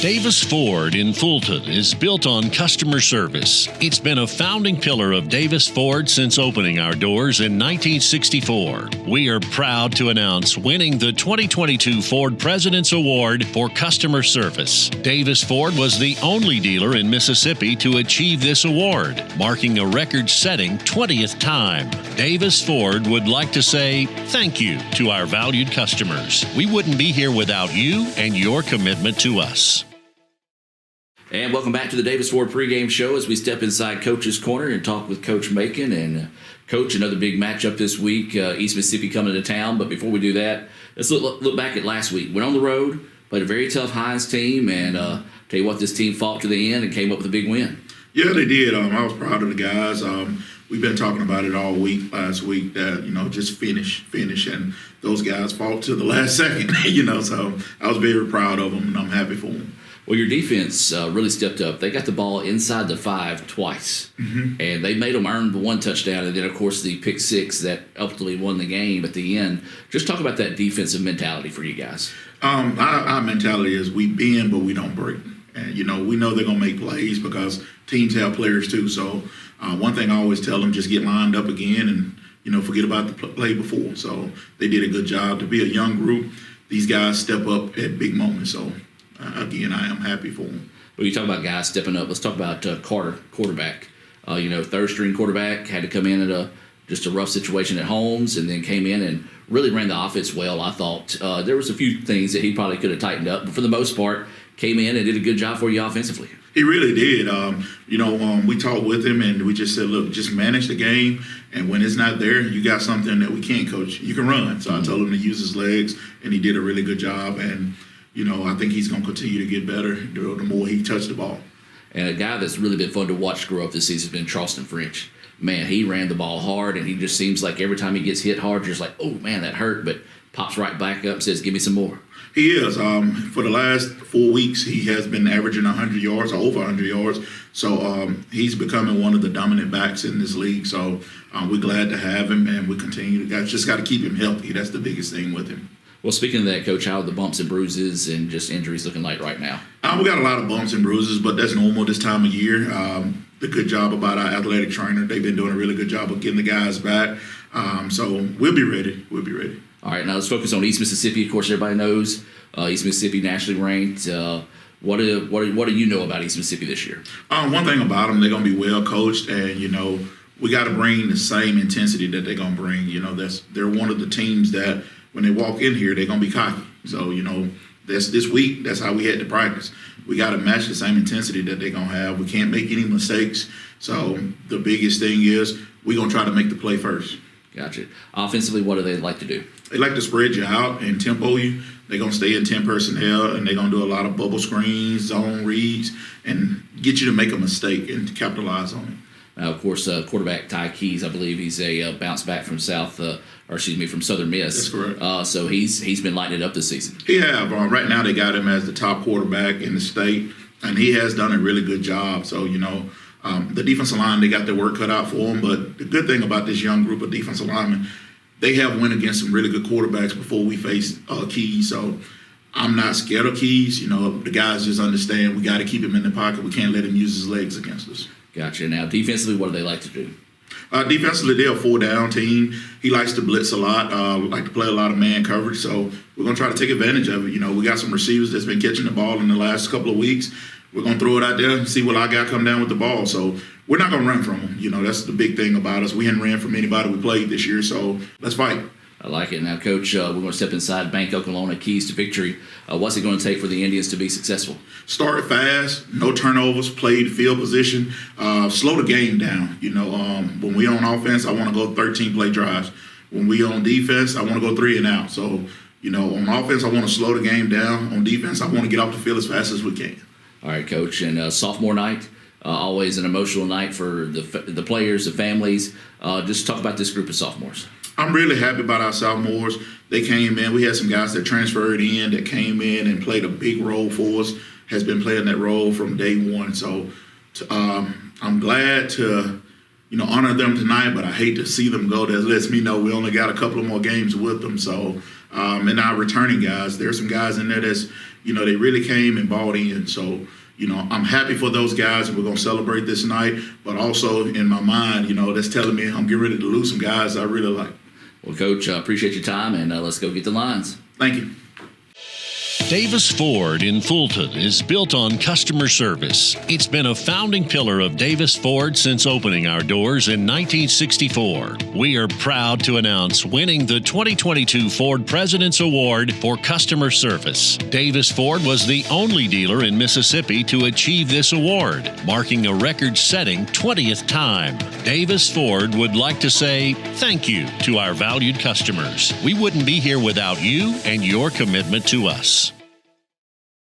Davis Ford in Fulton is built on customer service. It's been a founding pillar of Davis Ford since opening our doors in 1964. We are proud to announce winning the 2022 Ford President's Award for Customer Service. Davis Ford was the only dealer in Mississippi to achieve this award, marking a record-setting 20th time. Davis Ford would like to say thank you to our valued customers. We wouldn't be here without you and your commitment to us. And welcome back to the Davis Ford pregame show as we step inside Coach's Corner and talk with Coach Macon. And Coach, another big matchup this week, East Mississippi coming to town. But before we do that, let's look back at last week. Went on the road, played a very tough Hines team, and tell you what, this team fought to the end and came up with a big win. Yeah, they did. I was proud of the guys. We've been talking about it all week, last week, that, just finish. And those guys fought to the last second, so I was very proud of them, and I'm happy for them. Well, your defense really stepped up. They got the ball inside the 5 twice, and they made them earn the 1 touchdown, and then, of course, the pick 6 that ultimately won the game at the end. Just talk about that defensive mentality for you guys. Our mentality is we bend, but we don't break. And, we know they're going to make plays because teams have players too. So one thing I always tell them, just get lined up again and, forget about the play before. So they did a good job. To be a young group, these guys step up at big moments. So, again, I am happy for them. Well, you talk about guys stepping up. Let's talk about Carter, quarterback. Third-string quarterback, had to come in at just a rough situation at Holmes, and then came in and really ran the offense well, I thought. There was a few things that he probably could have tightened up, but for the most part, came in and did a good job for you offensively. He really did. We talked with him, and we just said, look, just manage the game, and when it's not there, you got something that we can't coach. You can run. So I told him to use his legs, and he did a really good job, and I think he's going to continue to get better the more he touched the ball. And a guy that's really been fun to watch grow up this season has been Charleston French. Man, he ran the ball hard, and he just seems like every time he gets hit hard, you're just like, oh, man, that hurt, but pops right back up and says, give me some more. He is. For the last 4 weeks, he has been averaging 100 yards or over 100 yards. So he's becoming one of the dominant backs in this league. So we're glad to have him, and we continue to just got to keep him healthy. That's the biggest thing with him. Well, speaking of that, Coach, how are the bumps and bruises and just injuries looking like right now? We got a lot of bumps and bruises, but that's normal this time of year. The good job about our athletic trainer, they've been doing a really good job of getting the guys back. So we'll be ready. We'll be ready. All right, now let's focus on East Mississippi. Of course, everybody knows East Mississippi nationally ranked. What do you know about East Mississippi this year? One thing about them, they're going to be well coached, and we got to bring the same intensity that they're going to bring. They're one of the teams that when they walk in here, they're going to be cocky. So this week, that's how we had to practice. We got to match the same intensity that they're going to have. We can't make any mistakes. So the biggest thing is we're going to try to make the play first. Gotcha. Offensively, what do they like to do? They like to spread you out and tempo you. They're going to stay in 10 personnel, and they're going to do a lot of bubble screens, zone reads, and get you to make a mistake and to capitalize on it. Now, of course, quarterback Ty Keys, I believe he's a bounce back from from Southern Miss. That's correct. So he's been lighting it up this season. Yeah, right now they got him as the top quarterback in the state, and he has done a really good job. So, the defensive line, they got their work cut out for them. But the good thing about this young group of defensive linemen, they have went against some really good quarterbacks before we faced Keys. So I'm not scared of Keys. The guys just understand we got to keep him in the pocket. We can't let him use his legs against us. Gotcha. Now, defensively, what do they like to do? Defensively, they're a 4-down team. He likes to blitz a lot, like to play a lot of man coverage. So we're going to try to take advantage of it. We got some receivers that's been catching the ball in the last couple of weeks. We're going to throw it out there and see what our guy come down with the ball. So we're not going to run from him. That's the big thing about us. We hadn't ran from anybody we played this year, so let's fight. I like it. Now, Coach, we're going to step inside Bank Oklahoma, keys to victory. What's it going to take for the Indians to be successful? Start fast, no turnovers, play the field position, slow the game down. When we on offense, I want to go 13-play drives. When we on defense, I want to go 3 and out. So, on offense, I want to slow the game down. On defense, I want to get off the field as fast as we can. All right, Coach. And sophomore night, always an emotional night for the players, the families. Just talk about this group of sophomores. I'm really happy about our sophomores. They came in. We had some guys that transferred in that came in and played a big role for us, has been playing that role from day one. So I'm glad to, honor them tonight, but I hate to see them go. That lets me know we only got a couple of more games with them. So And our returning guys, there's some guys in there that's, they really came and bought in. So, I'm happy for those guys, and we're going to celebrate this night. But also in my mind, that's telling me I'm getting ready to lose some guys I really like. Well, Coach, I appreciate your time, and let's go get the lines. Thank you. Davis Ford in Fulton is built on customer service. It's been a founding pillar of Davis Ford since opening our doors in 1964. We are proud to announce winning the 2022 Ford President's Award for Customer Service. Davis Ford was the only dealer in Mississippi to achieve this award, marking a record-setting 20th time. Davis Ford would like to say thank you to our valued customers. We wouldn't be here without you and your commitment to us.